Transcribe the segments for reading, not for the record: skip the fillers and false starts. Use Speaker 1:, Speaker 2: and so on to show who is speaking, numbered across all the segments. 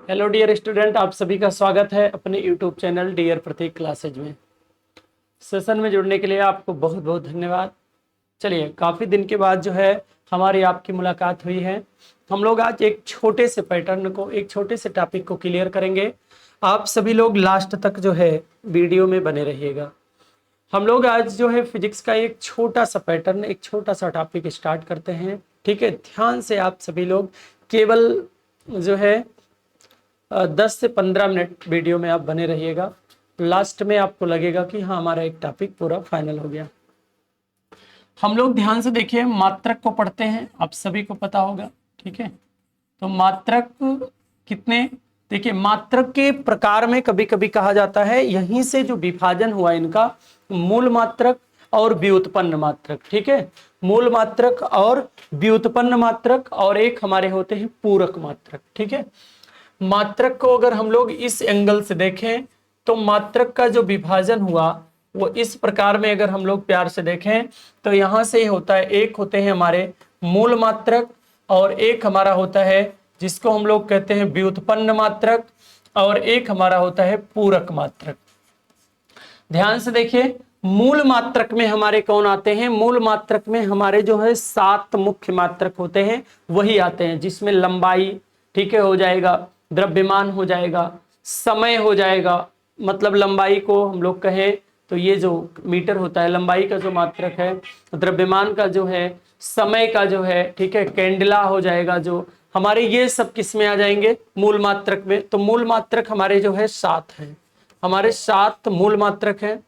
Speaker 1: Hello dear student, आप सभी का स्वागत है अपने यूट्यूब चैनल डियर प्रतीक क्लासेज में। सेशन में जुड़ने के लिए आपको बहुत बहुत धन्यवाद। चलिए, काफ़ी दिन के बाद जो है हमारी आपकी मुलाकात हुई है। हम लोग आज एक छोटे से पैटर्न को, एक छोटे से टॉपिक को क्लियर करेंगे। आप सभी लोग लास्ट तक जो है वीडियो में बने रहिएगा। हम लोग आज जो है फिजिक्स का एक छोटा सा पैटर्न, एक छोटा सा टॉपिक स्टार्ट करते हैं। ठीक है, ध्यान से आप सभी लोग केवल जो है 10 से 15 मिनट वीडियो में आप बने रहिएगा। लास्ट में आपको लगेगा कि हाँ, हमारा एक टॉपिक पूरा फाइनल हो गया। हम लोग ध्यान से देखिए, मात्रक को पढ़ते हैं, आप सभी को पता होगा। ठीक है, तो मात्रक कितने, देखिए मात्रक के प्रकार में कभी कभी कहा जाता है, यहीं से जो विभाजन हुआ इनका, मूल मात्रक और व्युत्पन्न मात्रक। ठीक है, मूल मात्रक और व्युत्पन्न मात्रक, और एक हमारे होते हैं पूरक मात्रक। ठीक है, मात्रक को अगर हम लोग इस एंगल से देखें तो मात्रक का जो विभाजन हुआ वो इस प्रकार में, अगर हम लोग प्यार से देखें तो यहां से होता है, एक होते हैं हमारे मूल मात्रक और एक हमारा होता है जिसको हम लोग कहते हैं व्युत्पन्न मात्रक, और एक हमारा होता है पूरक मात्रक। ध्यान से देखिए, मूल मात्रक में हमारे कौन आते हैं? मूल मात्रक में हमारे जो है 7 मुख्य मात्रक होते हैं, वही आते हैं, जिसमें लंबाई, ठीक है, हो जाएगा, द्रव्यमान हो जाएगा, समय हो जाएगा, मतलब लंबाई को हम लोग कहें तो ये जो मीटर होता है, लंबाई का जो मात्रक है, द्रव्यमान का जो है, समय का जो है, ठीक है, कैंडला हो जाएगा जो हमारे, ये सब किस में आ जाएंगे? मूल मात्रक में। तो मूल मात्रक हमारे जो है 7 हैं, हमारे 7 मूल मात्रक हैं।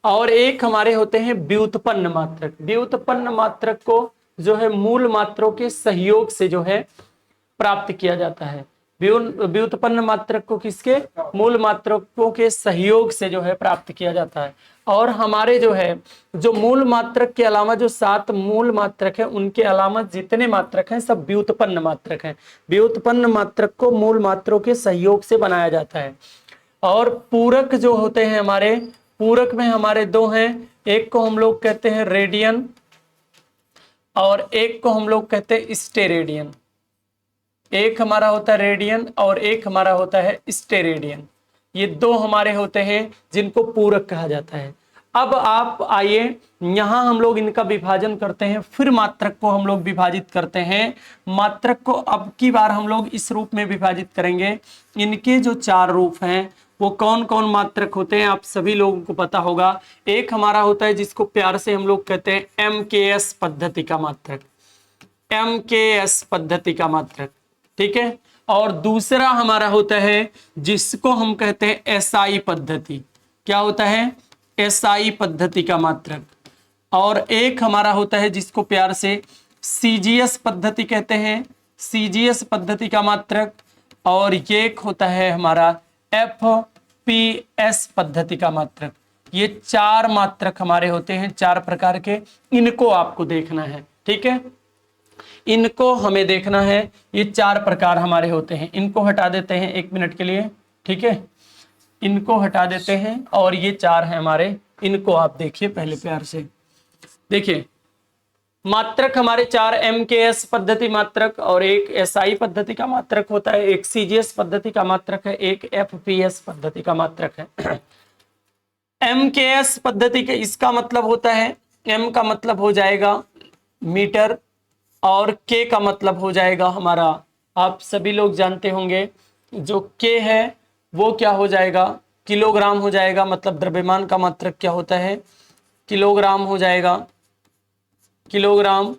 Speaker 1: और एक हमारे होते हैं व्युत्पन्न मात्रक। व्युत्पन्न मात्रक को जो है मूल मात्रों के सहयोग से जो है प्राप्त किया जाता है। व्युत्पन्न मात्रक को किसके? मूल मात्रकों के सहयोग से जो है प्राप्त किया जाता है। और हमारे जो है, जो मूल मात्रक के अलावा जो 7 मूल मात्रक है, उनके अलावा जितने मात्रक हैं सब व्युत्पन्न मात्रक हैं। व्युत्पन्न मात्रक को मूल मात्रों के सहयोग से बनाया जाता है। और पूरक जो होते हैं हमारे, पूरक में हमारे 2 हैं, एक को हम लोग कहते हैं रेडियन और एक को हम लोग कहते हैं स्टेरेडियन। एक हमारा होता है रेडियन और एक हमारा होता है स्टेरेडियन। ये 2 हमारे होते हैं जिनको पूरक कहा जाता है। अब आप आइए, यहां हम लोग इनका विभाजन करते हैं, फिर मात्रक को हम लोग विभाजित करते हैं। मात्रक को अब की बार हम लोग इस रूप में विभाजित करेंगे। इनके जो 4 रूप हैं वो कौन कौन मात्रक होते हैं आप सभी लोगों को पता होगा। एक हमारा होता है जिसको प्यार से हम लोग कहते हैं MKS पद्धति का मात्रक, MKS पद्धति का मात्रक। ठीक है, और दूसरा हमारा होता है जिसको हम कहते हैं SI पद्धति। क्या होता है? SI पद्धति का मात्रक। और एक हमारा होता है जिसको प्यार से CGS पद्धति कहते हैं, CGS पद्धति का मात्रक। और ये एक होता है हमारा FPS पद्धति का मात्रक। ये 4 मात्रक हमारे होते हैं, 4 प्रकार के। इनको आपको देखना है, ठीक है, इनको हमें देखना है। ये 4 प्रकार हमारे होते हैं। इनको हटा देते हैं 1 मिनट के लिए, ठीक है, इनको हटा देते हैं। और ये 4 हैं हमारे, इनको आप देखिए पहले प्यार से। देखिए, मात्रक हमारे 4 MKS पद्धति मात्रक, और एक SI पद्धति का मात्रक होता है, एक CGS पद्धति का मात्रक है, एक FPS पद्धति का मात्रक है। MKS पद्धति के, इसका मतलब होता है, M का मतलब हो जाएगा मीटर, और K का मतलब हो जाएगा हमारा, आप सभी लोग जानते होंगे, जो K है वो क्या हो जाएगा? किलोग्राम हो जाएगा। मतलब द्रव्यमान का मात्रक क्या होता है? किलोग्राम हो जाएगा, किलोग्राम।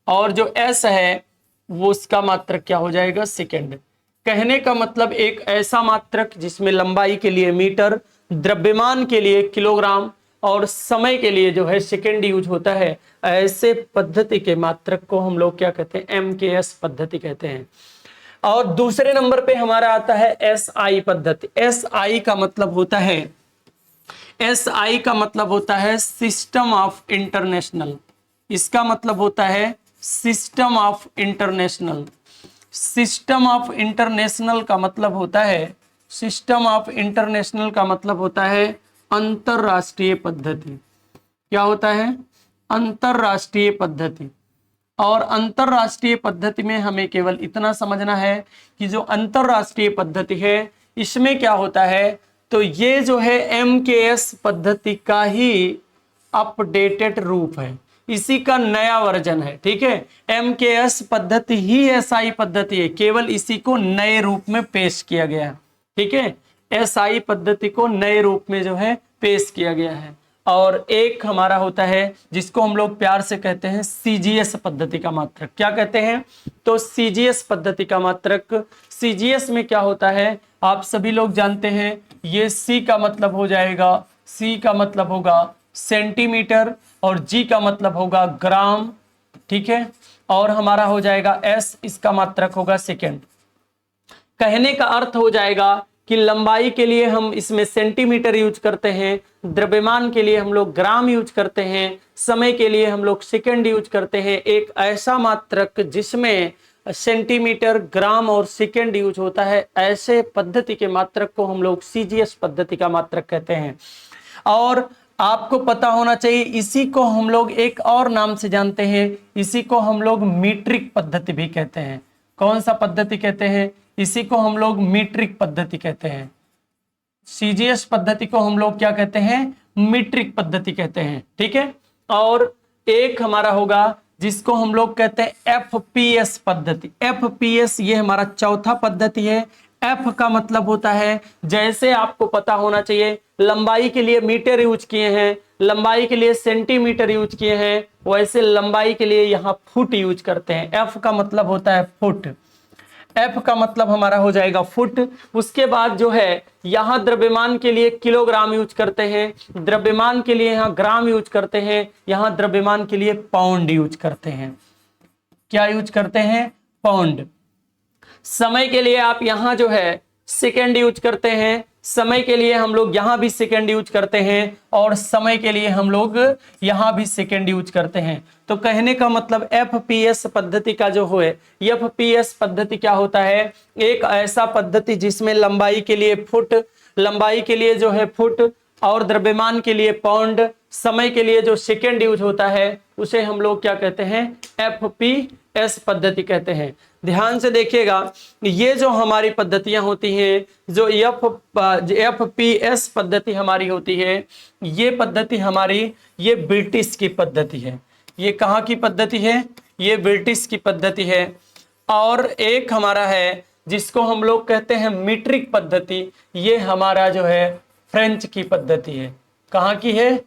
Speaker 1: और जो S है वो उसका मात्रक क्या हो जाएगा? सेकेंड। कहने का मतलब एक ऐसा मात्रक जिसमें लंबाई के लिए मीटर, द्रव्यमान के लिए किलोग्राम और समय के लिए जो है सेकेंड यूज होता है, ऐसे पद्धति के मात्रक को हम लोग क्या कहते हैं? MKS पद्धति कहते हैं। और दूसरे नंबर पे हमारा आता है SI पद्धति। SI का मतलब होता है, SI का मतलब होता है सिस्टम ऑफ इंटरनेशनल। इसका मतलब होता है system of international. System of international का मतलब होता है, सिस्टम ऑफ इंटरनेशनल का मतलब होता है अंतरराष्ट्रीय पद्धति। क्या होता है? अंतरराष्ट्रीय पद्धति। और अंतरराष्ट्रीय पद्धति में हमें केवल इतना समझना है कि जो अंतरराष्ट्रीय पद्धति है इसमें क्या होता है, तो ये जो है MKS पद्धति का ही अपडेटेड रूप है, इसी का नया वर्जन है। ठीक है, MKS पद्धति ही SI पद्धति है, केवल इसी को नए रूप में पेश किया गया है। ठीक है, SI पद्धति को नए रूप में जो है पेश किया गया है। और एक हमारा होता है जिसको हम लोग प्यार से कहते हैं CGS पद्धति का मात्रक। क्या कहते हैं, तो CGS पद्धति का मात्रक। CGS में क्या होता है आप सभी लोग जानते हैं, ये C का मतलब हो जाएगा, C का मतलब होगा सेंटीमीटर और G का मतलब होगा ग्राम। ठीक है, और हमारा हो जाएगा S, इसका मात्रक होगा सेकेंड। कहने का अर्थ हो जाएगा कि लंबाई के लिए हम इसमें सेंटीमीटर यूज करते हैं, द्रव्यमान के लिए हम लोग ग्राम यूज करते हैं, समय के लिए हम लोग सेकंड यूज करते हैं। एक ऐसा मात्रक जिसमें सेंटीमीटर, ग्राम और सेकंड यूज होता है, ऐसे पद्धति के मात्रक को हम लोग CGS पद्धति का मात्रक कहते हैं। और आपको पता होना चाहिए इसी को हम लोग एक और नाम से जानते हैं, इसी को हम लोग मीट्रिक पद्धति भी कहते हैं। कौन सा पद्धति कहते हैं, इसी को हम लोग मीट्रिक पद्धति कहते हैं। CGS पद्धति को हम लोग क्या कहते हैं, मीट्रिक पद्धति कहते हैं। ठीक है, और एक हमारा होगा जिसको हम लोग कहते हैं FPS पद्धति। FPS ये हमारा चौथा पद्धति है। F का मतलब होता है, जैसे आपको पता होना चाहिए लंबाई के लिए मीटर यूज किए हैं, लंबाई के लिए सेंटीमीटर यूज किए हैं, वैसे लंबाई के लिए यहाँ फुट यूज करते हैं। F का मतलब होता है फुट। F का मतलब हमारा हो जाएगा फुट। उसके बाद जो है यहाँ द्रव्यमान के लिए किलोग्राम यूज करते हैं, द्रव्यमान के लिए यहाँ ग्राम यूज करते हैं, यहाँ द्रव्यमान के लिए पाउंड यूज करते हैं। क्या यूज करते हैं, पाउंड। समय के लिए आप यहाँ जो है सेकेंड यूज करते हैं, समय के लिए हम लोग यहाँ भी सेकेंड यूज करते हैं, और समय के लिए हम लोग यहाँ भी सेकेंड यूज करते हैं। तो कहने का मतलब FPS पद्धति का जो है, FPS पद्धति क्या होता है, एक ऐसा पद्धति जिसमें लंबाई के लिए फुट, लंबाई के लिए जो है फुट, और द्रव्यमान के लिए पाउंड, समय के लिए जो सेकेंड यूज होता है उसे हम लोग क्या कहते हैं, FPS पद्धति कहते हैं। ध्यान से देखिएगा, ये जो हमारी पद्धतियां होती हैं, जो FPS पद्धति हमारी होती है, ये पद्धति हमारी, ये ब्रिटिश की पद्धति है। ये कहाँ की पद्धति है, ये ब्रिटिश की पद्धति है। और एक हमारा है जिसको हम लोग कहते हैं मीट्रिक पद्धति, ये हमारा जो है फ्रेंच की पद्धति है। कहाँ की है,